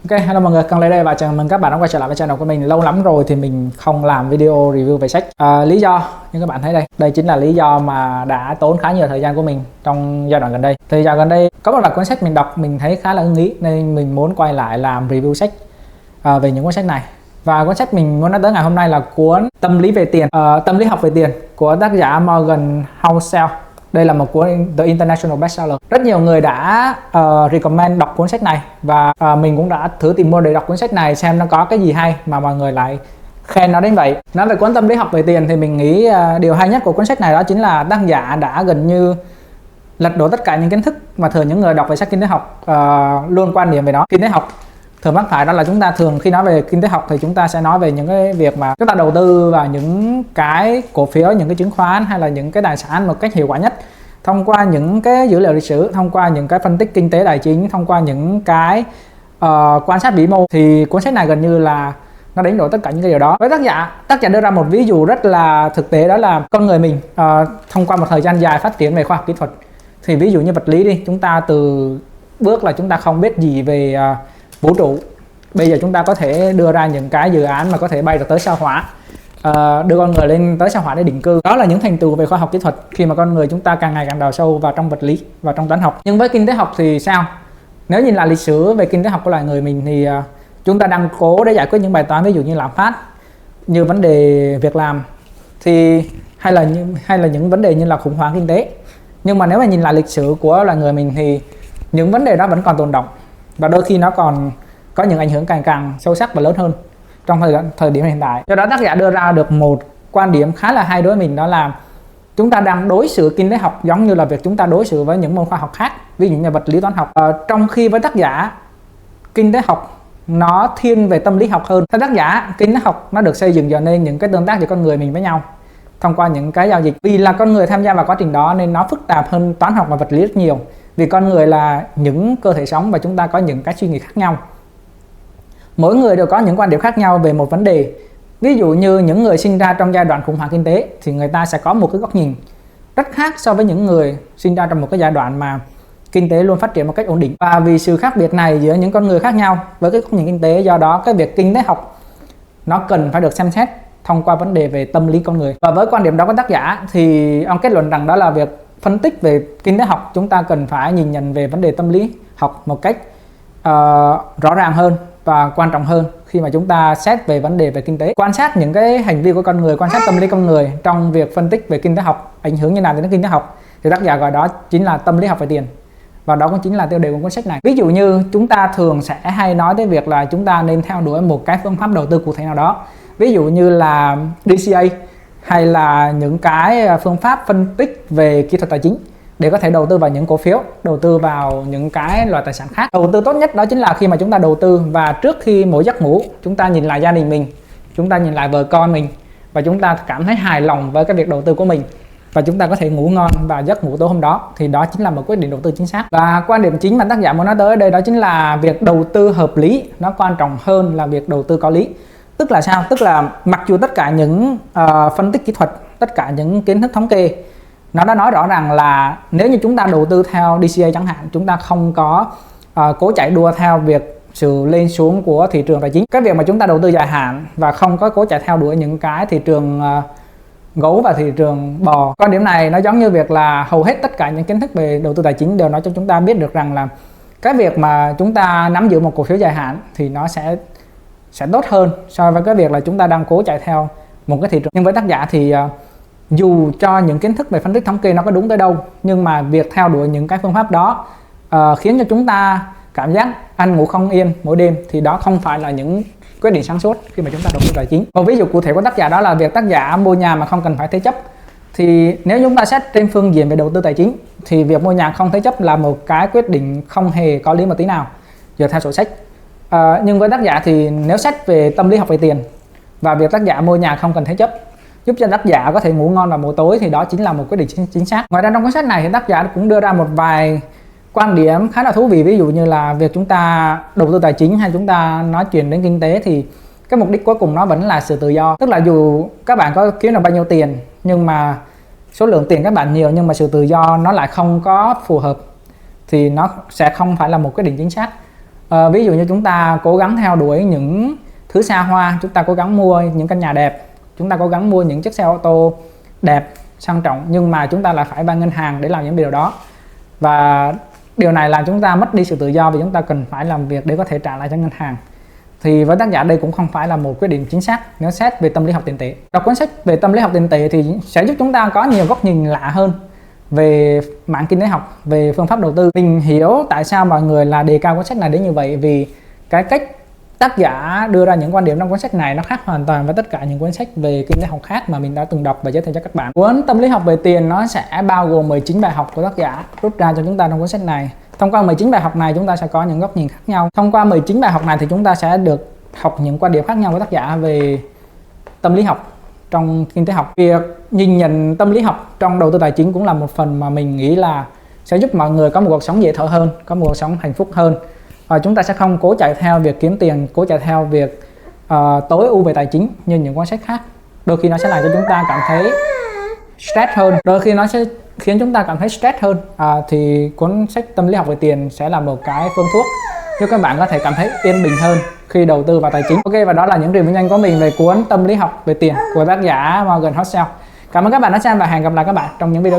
Ok, hello mọi người, Cần Lê đây và chào mừng các bạn đã quay trở lại với channel của mình. Lâu lắm rồi thì mình không làm video review về sách. Lý do như các bạn thấy đây, đây chính là lý do mà đã tốn khá nhiều thời gian của mình trong giai đoạn gần đây. Thời gian gần đây có một vài cuốn sách mình đọc mình thấy khá là ưng ý nên mình muốn quay lại làm review sách về những cuốn sách này. Và cuốn sách mình muốn nói tới ngày hôm nay là cuốn Tâm lý về tiền, tâm lý học về tiền của tác giả Morgan Housel. Đây là một cuốn The International Bestseller. Rất nhiều người đã recommend đọc cuốn sách này và mình cũng đã thử tìm mua để đọc cuốn sách này xem nó có cái gì hay mà mọi người lại khen nó đến vậy. Nói về cuốn Tâm lý học về tiền thì mình nghĩ điều hay nhất của cuốn sách này đó chính là tác giả đã gần như lật đổ tất cả những kiến thức mà thường những người đọc về sách kinh tế học luôn quan niệm về nó. Kinh tế học thường mắc phải đó là chúng ta thường khi nói về kinh tế học thì chúng ta sẽ nói về những cái việc mà chúng ta đầu tư vào những cái cổ phiếu, những cái chứng khoán hay là những cái tài sản một cách hiệu quả nhất thông qua những cái dữ liệu lịch sử, thông qua những cái phân tích kinh tế tài chính, thông qua những cái quan sát vĩ mô. Thì cuốn sách này gần như là nó đánh đổi tất cả những cái điều đó. Với tác giả đưa ra một ví dụ rất là thực tế, đó là con người mình thông qua một thời gian dài phát triển về khoa học kỹ thuật. Thì ví dụ như vật lý đi, chúng ta từ bước là chúng ta không biết gì về vũ trụ, bây giờ chúng ta có thể đưa ra những cái dự án mà có thể bay được tới sao Hỏa, đưa con người lên tới sao Hỏa để định cư. Đó là những thành tựu về khoa học kỹ thuật khi mà con người chúng ta càng ngày càng đào sâu vào trong vật lý và trong toán học. Nhưng với kinh tế học thì sao? Nếu nhìn lại lịch sử về kinh tế học của loài người mình thì chúng ta đang cố để giải quyết những bài toán ví dụ như lạm phát, như vấn đề việc làm, thì hay là những vấn đề như là khủng hoảng kinh tế. Nhưng mà nếu mà nhìn lại lịch sử của loài người mình thì những vấn đề đó vẫn còn tồn đọng và đôi khi nó còn có những ảnh hưởng càng sâu sắc và lớn hơn trong thời điểm hiện tại. Do đó tác giả đưa ra được một quan điểm khá là hay đối với mình, đó là chúng ta đang đối xử kinh tế học giống như là việc chúng ta đối xử với những môn khoa học khác, ví dụ như vật lý, toán học. Trong khi với tác giả, kinh tế học nó thiên về tâm lý học hơn. Theo tác giả, kinh tế học nó được xây dựng dựa nên những cái tương tác giữa con người mình với nhau thông qua những cái giao dịch. Vì là con người tham gia vào quá trình đó nên nó phức tạp hơn toán học và vật lý rất nhiều. Vì con người là những cơ thể sống và chúng ta có những cái suy nghĩ khác nhau. Mỗi người đều có những quan điểm khác nhau về một vấn đề. Ví dụ như những người sinh ra trong giai đoạn khủng hoảng kinh tế thì người ta sẽ có một cái góc nhìn rất khác so với những người sinh ra trong một cái giai đoạn mà kinh tế luôn phát triển một cách ổn định. Và vì sự khác biệt này giữa những con người khác nhau với cái góc nhìn kinh tế, do đó cái việc kinh tế học nó cần phải được xem xét thông qua vấn đề về tâm lý con người. Và với quan điểm đó của tác giả thì ông kết luận rằng đó là việc phân tích về kinh tế học, chúng ta cần phải nhìn nhận về vấn đề tâm lý học một cách rõ ràng hơn và quan trọng hơn khi mà chúng ta xét về vấn đề về kinh tế. Quan sát những cái hành vi của con người, quan sát tâm lý con người trong việc phân tích về kinh tế học ảnh hưởng như nào đến kinh tế học thì tác giả gọi đó chính là tâm lý học về tiền. Và đó cũng chính là tiêu đề của cuốn sách này. Ví dụ như chúng ta thường sẽ hay nói tới việc là chúng ta nên theo đuổi một cái phương pháp đầu tư cụ thể nào đó, ví dụ như là DCA hay là những cái phương pháp phân tích về kỹ thuật tài chính để có thể đầu tư vào những cổ phiếu, đầu tư vào những cái loại tài sản khác. Đầu tư tốt nhất đó chính là khi mà chúng ta đầu tư và trước khi mỗi giấc ngủ chúng ta nhìn lại gia đình mình, chúng ta nhìn lại vợ con mình và chúng ta cảm thấy hài lòng với cái việc đầu tư của mình và chúng ta có thể ngủ ngon vào giấc ngủ tối hôm đó, thì đó chính là một quyết định đầu tư chính xác. Và quan điểm chính mà tác giả muốn nói tới đây đó chính là việc đầu tư hợp lý nó quan trọng hơn là việc đầu tư có lý. Tức là sao? Tức là mặc dù tất cả những phân tích kỹ thuật, tất cả những kiến thức thống kê nó đã nói rõ ràng là nếu như chúng ta đầu tư theo DCA chẳng hạn, chúng ta không có cố chạy đua theo việc sự lên xuống của thị trường tài chính. Cái việc mà chúng ta đầu tư dài hạn và không có cố chạy theo đuổi những cái thị trường gấu và thị trường bò. Quan điểm này nó giống như việc là hầu hết tất cả những kiến thức về đầu tư tài chính đều nói cho chúng ta biết được rằng là cái việc mà chúng ta nắm giữ một cổ phiếu dài hạn thì nó sẽ tốt hơn so với cái việc là chúng ta đang cố chạy theo một cái thị trường. Nhưng với tác giả thì dù cho những kiến thức về phân tích thống kê nó có đúng tới đâu, nhưng mà việc theo đuổi những cái phương pháp đó khiến cho chúng ta cảm giác ăn ngủ không yên mỗi đêm thì đó không phải là những quyết định sáng suốt khi mà chúng ta đầu tư tài chính. Một ví dụ cụ thể của tác giả đó là việc tác giả mua nhà mà không cần phải thế chấp. Thì nếu chúng ta xét trên phương diện về đầu tư tài chính thì việc mua nhà không thế chấp là một cái quyết định không hề có lý một tí nào dựa theo sổ sách. Nhưng với tác giả thì nếu xét về tâm lý học về tiền và việc tác giả mua nhà không cần thế chấp giúp cho tác giả có thể ngủ ngon vào buổi tối thì đó chính là một quyết định chính xác. Ngoài ra trong cuốn sách này thì tác giả cũng đưa ra một vài quan điểm khá là thú vị, ví dụ như là việc chúng ta đầu tư tài chính hay chúng ta nói chuyện đến kinh tế thì cái mục đích cuối cùng nó vẫn là sự tự do. Tức là dù các bạn có kiếm được bao nhiêu tiền nhưng mà số lượng tiền các bạn nhiều nhưng mà sự tự do nó lại không có phù hợp thì nó sẽ không phải là một quyết định chính xác. Ví dụ như chúng ta cố gắng theo đuổi những thứ xa hoa, chúng ta cố gắng mua những căn nhà đẹp, chúng ta cố gắng mua những chiếc xe ô tô đẹp, sang trọng, nhưng mà chúng ta lại phải vay ngân hàng để làm những điều đó. Và điều này làm chúng ta mất đi sự tự do, vì chúng ta cần phải làm việc để có thể trả lại cho ngân hàng. Thì với tác giả đây cũng không phải là một quyết định chính xác nếu xét về tâm lý học tiền tệ. Đọc cuốn sách về tâm lý học tiền tệ thì sẽ giúp chúng ta có nhiều góc nhìn lạ hơn về mảng kinh tế học, về phương pháp đầu tư. Mình hiểu tại sao mọi người là đề cao cuốn sách này đến như vậy, vì cái cách tác giả đưa ra những quan điểm trong cuốn sách này nó khác hoàn toàn với tất cả những cuốn sách về kinh tế học khác mà mình đã từng đọc và giới thiệu cho các bạn. Cuốn tâm lý học về tiền nó sẽ bao gồm 19 bài học của tác giả rút ra cho chúng ta trong cuốn sách này. Thông qua 19 bài học này chúng ta sẽ có những góc nhìn khác nhau. Thông qua 19 bài học này thì chúng ta sẽ được học những quan điểm khác nhau của tác giả về tâm lý học trong kinh tế học. Việc nhìn nhận tâm lý học trong đầu tư tài chính cũng là một phần mà mình nghĩ là sẽ giúp mọi người có một cuộc sống dễ thở hơn, có một cuộc sống hạnh phúc hơn. Và chúng ta sẽ không cố chạy theo việc kiếm tiền, cố chạy theo việc tối ưu về tài chính như những cuốn sách khác. Đôi khi nó sẽ làm cho chúng ta cảm thấy stress hơn, đôi khi nó sẽ khiến chúng ta cảm thấy stress hơn. Thì cuốn sách tâm lý học về tiền sẽ là một cái phương thuốc giúp các bạn có thể cảm thấy yên bình hơn khi đầu tư vào tài chính. Ok, và đó là những review nhanh của mình về cuốn tâm lý học về tiền của tác giả Morgan Housel. Cảm ơn các bạn đã xem và hẹn gặp lại các bạn trong những video tiếp theo.